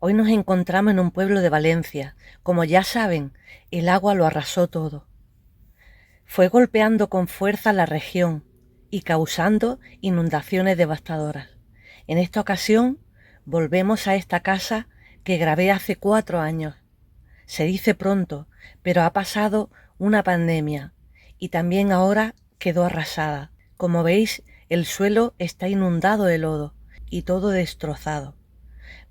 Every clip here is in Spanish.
Hoy nos encontramos en un pueblo de Valencia. Como ya saben, el agua lo arrasó todo. Fue golpeando con fuerza la región y causando inundaciones devastadoras. En esta ocasión volvemos a esta casa que grabé hace 4 años. Se dice pronto, pero ha pasado una pandemia y también ahora quedó arrasada. Como veis, el suelo está inundado de lodo y todo destrozado.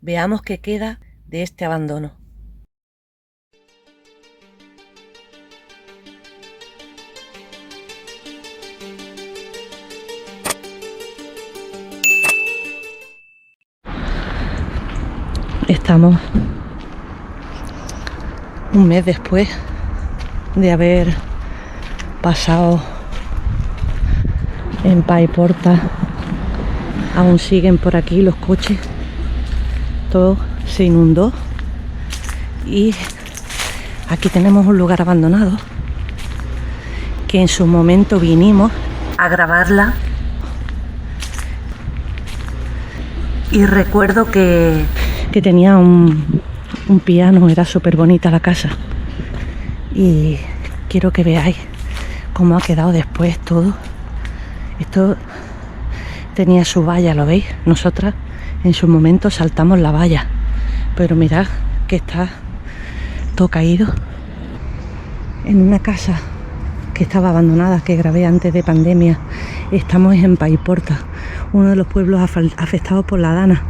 Veamos qué queda de este abandono. Estamos un mes después de haber pasado en Paiporta. Aún siguen por aquí los coches. Todo se inundó y aquí tenemos un lugar abandonado que en su momento vinimos a grabarla y recuerdo que tenía un piano, era súper bonita la casa y quiero que veáis cómo ha quedado después todo. Esto tenía su valla, ¿lo veis? Nosotras en su momento saltamos la valla, pero mirad que está todo caído. En una casa que estaba abandonada, que grabé antes de pandemia. Estamos en Paiporta, uno de los pueblos afectados por la Dana.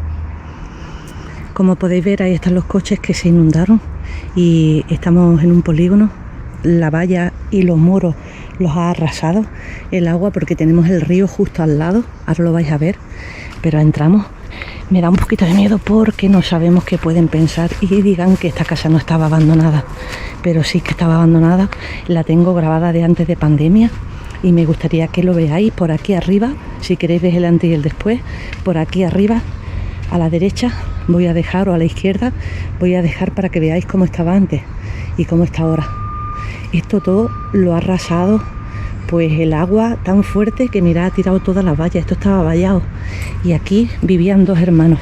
Como podéis ver, ahí están los coches que se inundaron y estamos en un polígono. La valla y los muros los ha arrasado el agua porque tenemos el río justo al lado. Ahora lo vais a ver, pero entramos. Me da un poquito de miedo porque no sabemos qué pueden pensar y digan que esta casa no estaba abandonada, pero sí que estaba abandonada. La tengo grabada de antes de pandemia y me gustaría que lo veáis por aquí arriba. Si queréis ver el antes y el después, por aquí arriba a la derecha voy a dejar, o a la izquierda voy a dejar, para que veáis cómo estaba antes y cómo está ahora. Esto todo lo ha arrasado pues el agua tan fuerte que mirad, ha tirado todas las vallas. Esto estaba vallado y aquí vivían 2 hermanos.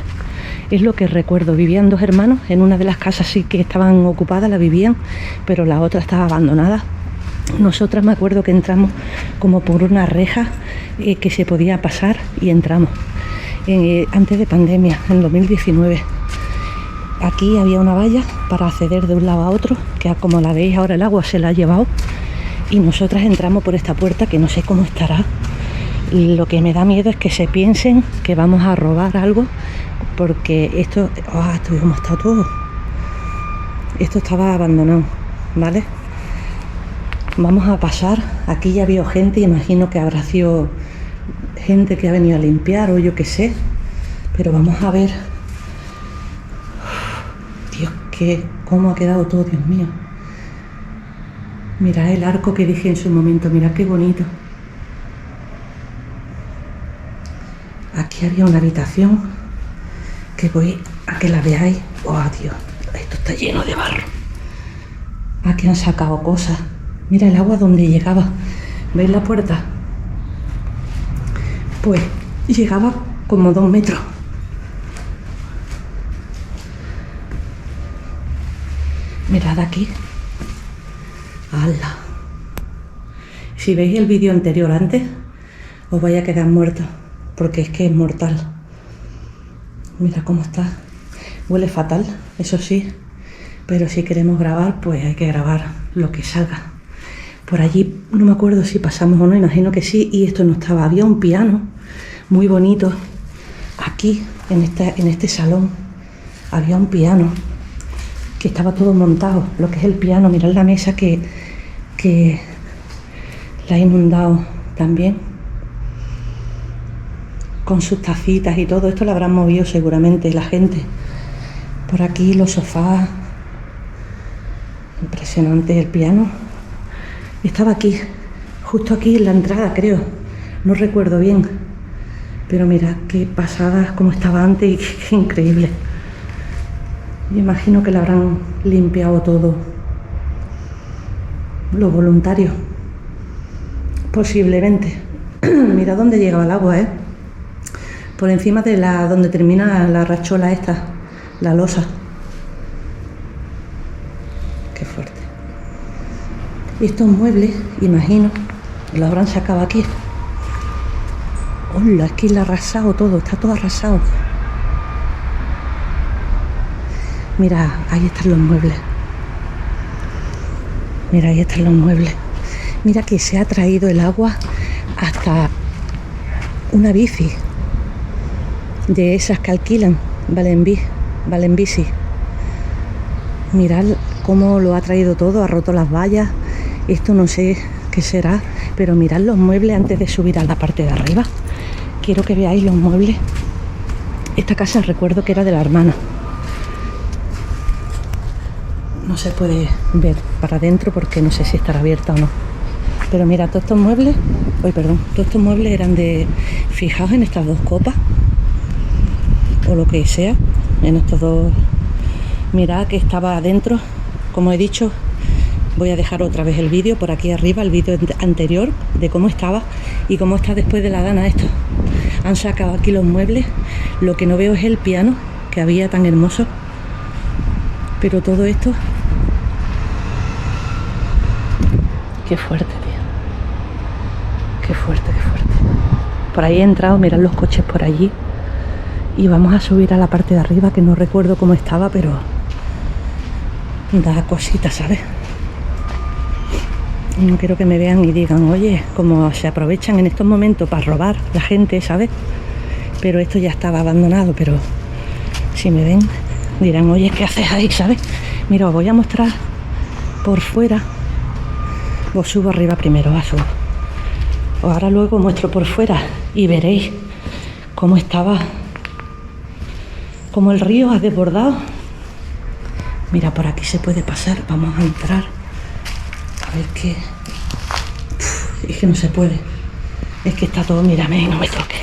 Es lo que recuerdo, vivían 2 hermanos. En una de las casas sí que estaban ocupadas, la vivían, pero la otra estaba abandonada. Nosotras me acuerdo que entramos como por una reja que se podía pasar y entramos antes de pandemia, en 2019. Aquí había una valla para acceder de un lado a otro, que como la veis ahora el agua se la ha llevado, y nosotras entramos por esta puerta que no sé cómo estará. Lo que me da miedo es que se piensen que vamos a robar algo, porque esto cómo está todo. Esto estaba abandonado, ¿vale? Vamos a pasar. Aquí ya había gente, imagino que habrá sido gente que ha venido a limpiar o yo qué sé, pero vamos a ver. Dios, cómo ha quedado todo, Dios mío. Mirad el arco que dije en su momento, mirad qué bonito. Aquí había una habitación que voy a que la veáis. Oh, Dios, esto está lleno de barro. Aquí han sacado cosas. Mira el agua donde llegaba. ¿Veis la puerta? Pues llegaba como 2 metros. Mirad aquí. ¡Hala! Si veis el vídeo anterior antes, os vais a quedar muertos, porque es que es mortal. Mira cómo está. Huele fatal, eso sí, pero si queremos grabar, pues hay que grabar lo que salga. Por allí no me acuerdo si pasamos o no, imagino que sí, y esto no estaba. Había un piano muy bonito. Aquí, en este salón, había un piano que estaba todo montado, lo que es el piano. Mirad la mesa que la ha inundado también, con sus tacitas y todo. Esto lo habrán movido seguramente la gente. Por aquí los sofás. Impresionante el piano. Estaba aquí, justo aquí en la entrada, creo. No recuerdo bien, pero mirad qué pasadas, como estaba antes, y qué increíble. Yo imagino que lo habrán limpiado todo los voluntarios, posiblemente. Mira dónde llegaba el agua, por encima de donde termina la rachola esta, la losa. Qué fuerte. Y estos muebles, imagino, lo habrán sacado aquí. Hola, es que le ha arrasado todo, está todo arrasado. Mira, ahí están los muebles. Mira, ahí están los muebles. Mira que se ha traído el agua hasta una bici. De esas que alquilan, valen bici. Mirad cómo lo ha traído todo, ha roto las vallas. Esto no sé qué será, pero mirad los muebles antes de subir a la parte de arriba. Quiero que veáis los muebles. Esta casa recuerdo que era de la hermana. No se puede ver para adentro porque no sé si estará abierta o no. Pero mira, todos estos muebles, todos estos muebles eran de, fijaos en estas dos copas o lo que sea, en estos dos. Mirad que estaba adentro, como he dicho. Voy a dejar otra vez el vídeo por aquí arriba, el vídeo anterior de cómo estaba y cómo está después de la dana esto. Han sacado aquí los muebles. Lo que no veo es el piano que había tan hermoso. Pero todo esto... Qué fuerte, tío. Qué fuerte, qué fuerte. Por ahí he entrado, mirad los coches por allí. Y vamos a subir a la parte de arriba, que no recuerdo cómo estaba, pero... da cosita, ¿sabes? No quiero que me vean y digan, oye, como se aprovechan en estos momentos para robar la gente, ¿sabes? Pero esto ya estaba abandonado, pero si me ven dirán, oye, ¿qué haces ahí, sabes? Mira, os voy a mostrar por fuera. Os subo arriba primero, subo. Ahora luego muestro por fuera y veréis cómo estaba, como el río ha desbordado. Mira, por aquí se puede pasar, vamos a entrar. A ver qué... es que no se puede. Es que está todo, mírame, no me toques.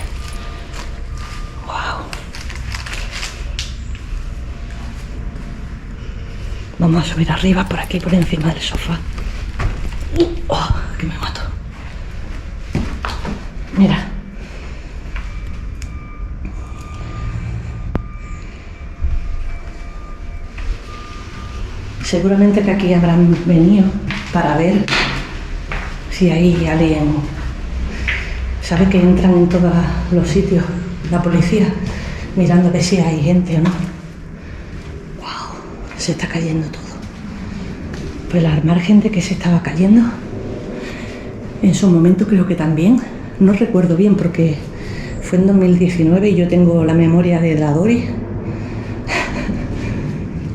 Wow. Vamos a subir arriba, por aquí, por encima del sofá. Oh, que me mato. Mira. Seguramente que aquí habrán venido para ver si hay alguien. Sabe que entran en todos los sitios la policía mirando que si hay gente o no. Wow, se está cayendo todo. Pues la margen de que se estaba cayendo, en su momento creo que también, no recuerdo bien porque fue en 2019 y yo tengo la memoria de la Doris.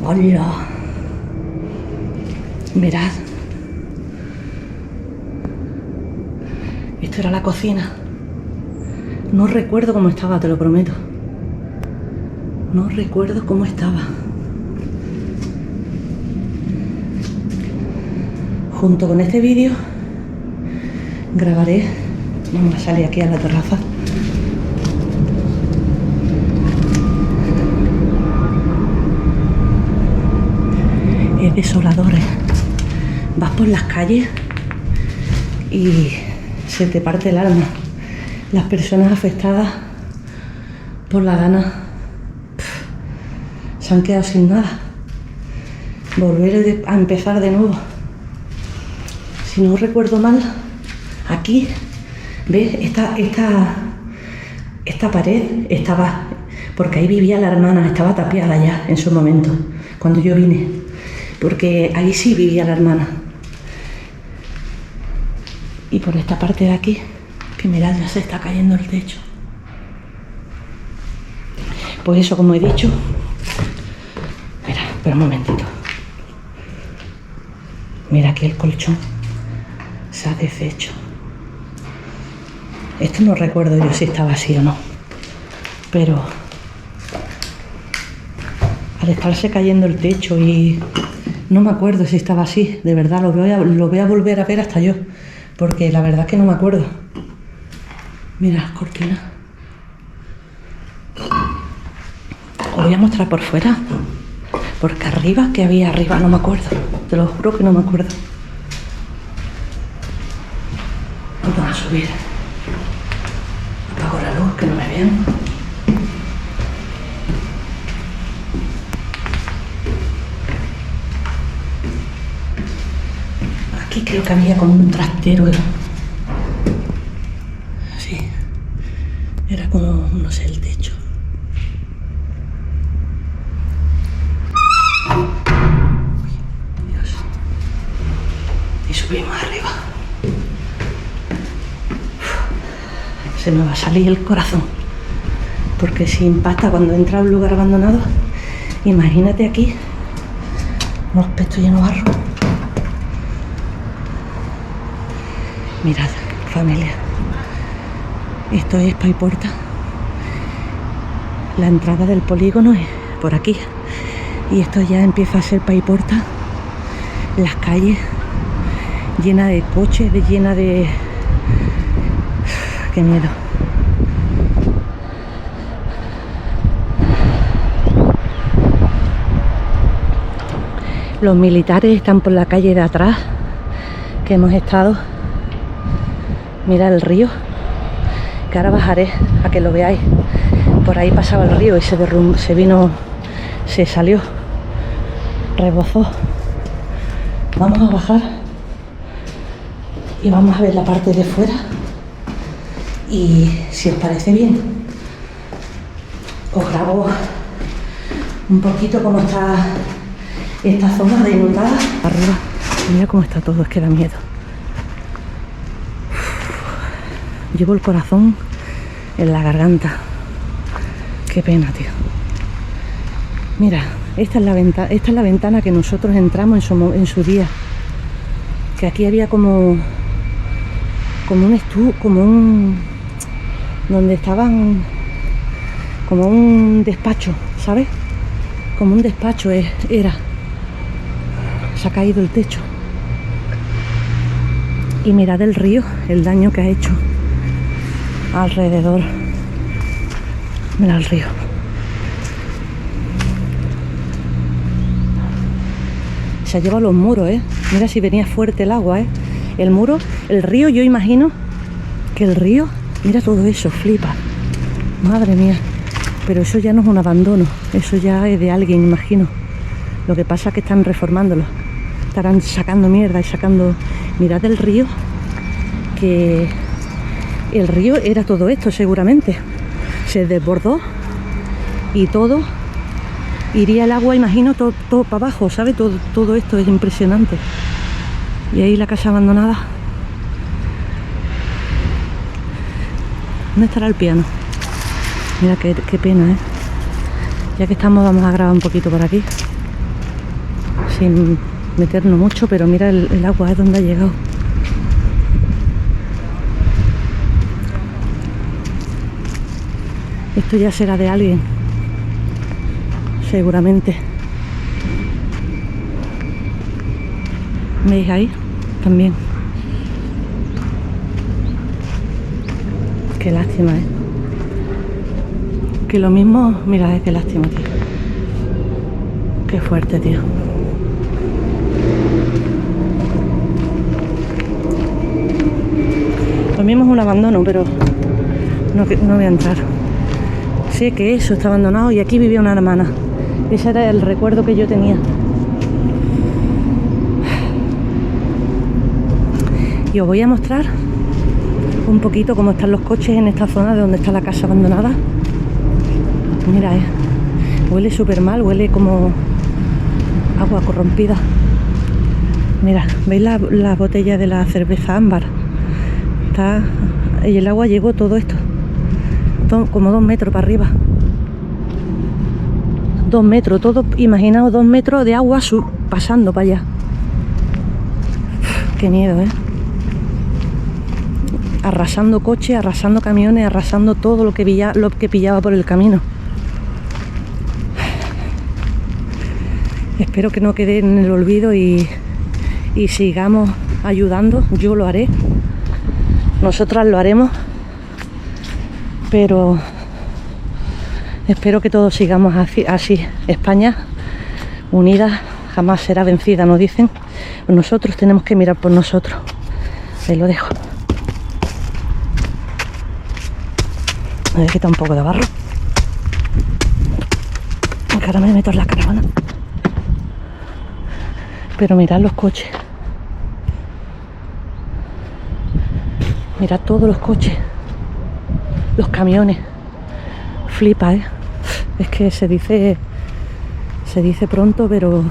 Hola. Mirad. Esto era la cocina. No recuerdo cómo estaba, te lo prometo. No recuerdo cómo estaba. Junto con este vídeo grabaré. Vamos a salir aquí a la terraza. Es desolador, ¿eh? Vas por las calles y se te parte el alma. Las personas afectadas por la dana se han quedado sin nada. Volver a empezar de nuevo. Si no recuerdo mal, aquí, ¿ves? Esta pared estaba, porque ahí vivía la hermana, estaba tapiada ya en su momento, cuando yo vine, porque ahí sí vivía la hermana. Y por esta parte de aquí, que mirad, ya se está cayendo el techo. Pues eso, como he dicho, mira, espera un momentito. Mira aquí el colchón se ha deshecho. Esto no recuerdo yo si estaba así o no, pero al estarse cayendo el techo y no me acuerdo si estaba así, de verdad, lo voy a volver a ver hasta yo, porque la verdad es que no me acuerdo. Mira las cortinas. Os voy a mostrar por fuera, porque arriba, que había arriba, no me acuerdo, te lo juro que no me acuerdo. Vamos a subir. Apago la luz, que no me vean. Aquí creo que había como un trastero. Sí. Era como, no sé, el techo. Dios. Y subimos arriba. Se me va a salir el corazón. Porque si impacta cuando entra a un lugar abandonado, imagínate aquí. Los pechos llenos de barro. Mirad, familia. Esto es Paiporta. La entrada del polígono es por aquí. Y esto ya empieza a ser Paiporta. Las calles llenas de coches, llenas de... ¡Qué miedo! Los militares están por la calle de atrás, que hemos estado. Mira el río, que ahora bajaré a que lo veáis. Por ahí pasaba el río y se salió, rebozó. Vamos a bajar y vamos a ver la parte de fuera. Y si os parece bien, os grabo un poquito cómo está esta zona de inundada. Arriba, mira cómo está todo, es que da miedo. Llevo el corazón en la garganta. Qué pena, tío. Mira, esta es la ventana que nosotros entramos en su día. Que aquí había como donde estaban como un despacho, ¿sabes? Como un despacho era. Se ha caído el techo. Y mirad el río, el daño que ha hecho alrededor. Mira el río. Se ha llevado los muros, Mira si venía fuerte el agua, El muro, el río, yo imagino que el río, mira todo eso, flipa. Madre mía. Pero eso ya no es un abandono, eso ya es de alguien, imagino. Lo que pasa es que están reformándolo. Estarán sacando mierda y sacando... Mirad el río, que el río era todo esto seguramente. Se desbordó y todo iría el agua, imagino, todo para abajo, ¿sabes? Todo esto es impresionante. Y ahí la casa abandonada. ¿Dónde estará el piano? Mira qué pena, Ya que estamos, vamos a grabar un poquito por aquí. Sin meternos mucho, pero mira el agua, es donde ha llegado. Esto ya será de alguien, seguramente. ¿Veis ahí? También. Qué lástima, Que lo mismo, mira, qué lástima, tío. Qué fuerte, tío. Lo mismo es un abandono, pero no voy a entrar. Sé que eso está abandonado y aquí vivía una hermana. Ese era el recuerdo que yo tenía. Y os voy a mostrar un poquito cómo están los coches en esta zona de donde está la casa abandonada. Mira, huele súper mal, huele como agua corrompida. Mira, ¿veis la botella de la cerveza ámbar? Y el agua llegó todo esto, como 2 metros para arriba. 2 metros, todo, imaginaos 2 metros de agua pasando para allá. Qué miedo, Arrasando coches, arrasando camiones, arrasando todo lo que pillaba por el camino. Espero que no quede en el olvido y sigamos ayudando. Yo lo haré. Nosotras lo haremos, pero espero que todos sigamos así. España unida jamás será vencida, nos dicen. Nosotros tenemos que mirar por nosotros. Ahí lo dejo. Me voy a quitar un poco de barro, que ahora me meto en la caravana. Pero mirad los coches. Mirad todos los coches, los camiones. Flipa, ¿eh? Es que se dice pronto, pero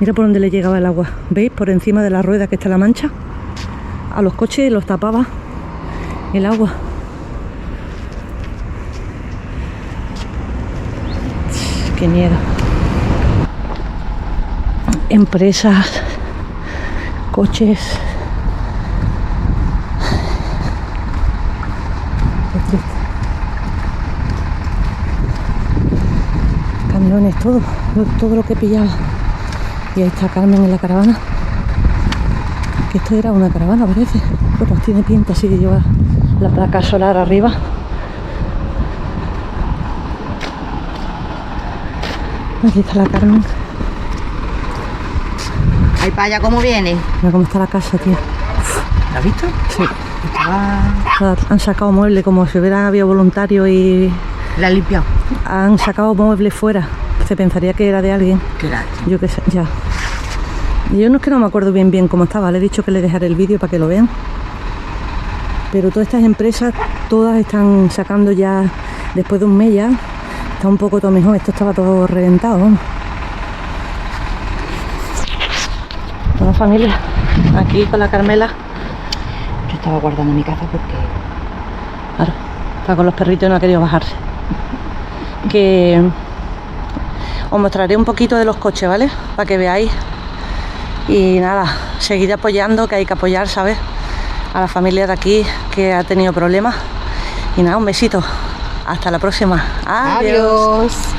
mira por dónde le llegaba el agua. ¿Veis? Por encima de la rueda que está la mancha. A los coches los tapaba el agua. Qué miedo. Empresas, coches. Qué triste. Camiones, todo lo que pillaba. Y ahí está Carmen en la caravana. Que esto era una caravana, parece. Bueno, tiene pinta así de llevar la placa solar arriba. Aquí está la Carmen. Ahí para allá, ¿cómo viene? Mira cómo está la casa, tío. ¿La has visto? Sí. Han sacado muebles como si hubiera habido voluntarios y La han limpiado. han sacado muebles fuera. Se pensaría que era de alguien. Qué lástima. Yo qué sé, ya. Yo no es que no me acuerdo bien cómo estaba. Le he dicho que le dejaré el vídeo para que lo vean. Pero todas estas empresas, todas están sacando ya, después de un mes ya, está un poco todo mejor. Esto estaba todo reventado, vamos. Bueno, familia, aquí con la Carmela. Yo estaba guardando mi casa porque, claro, está con los perritos y no ha querido bajarse. Que os mostraré un poquito de los coches, ¿vale? Para que veáis. Y nada, seguid apoyando, que hay que apoyar, ¿sabes? A la familia de aquí que ha tenido problemas. Y nada, un besito. Hasta la próxima. Adiós. Adiós.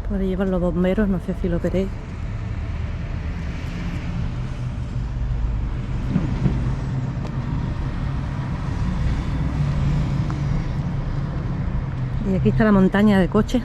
Por ahí llevan los bomberos, no sé si lo veréis. Y aquí está la montaña de coches.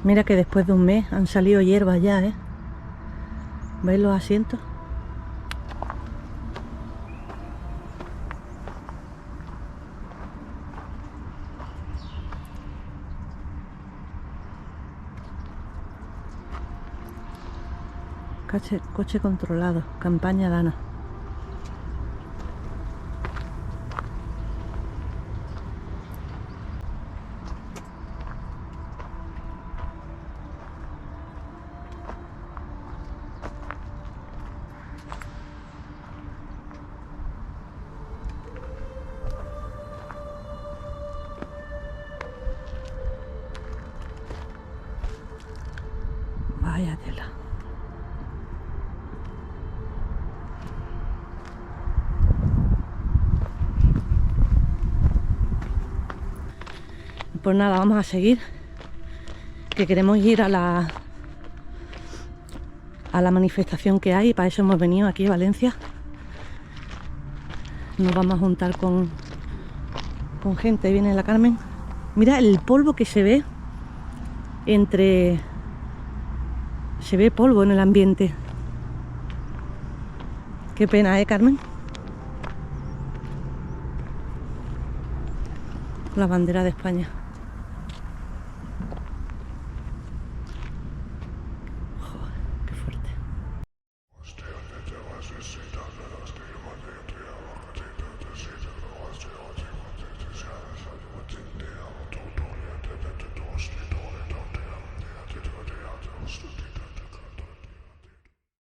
Mira que después de un mes han salido hierbas ya, ¿eh? ¿Veis los asientos? Coche controlado, campaña Dana. Vaya tela. Pues nada, vamos a seguir, que queremos ir a la manifestación que hay, y para eso hemos venido aquí a Valencia. Nos vamos a juntar con gente. Ahí viene la Carmen. Mira el polvo que se ve se ve polvo en el ambiente. Qué pena, Carmen. La bandera de España.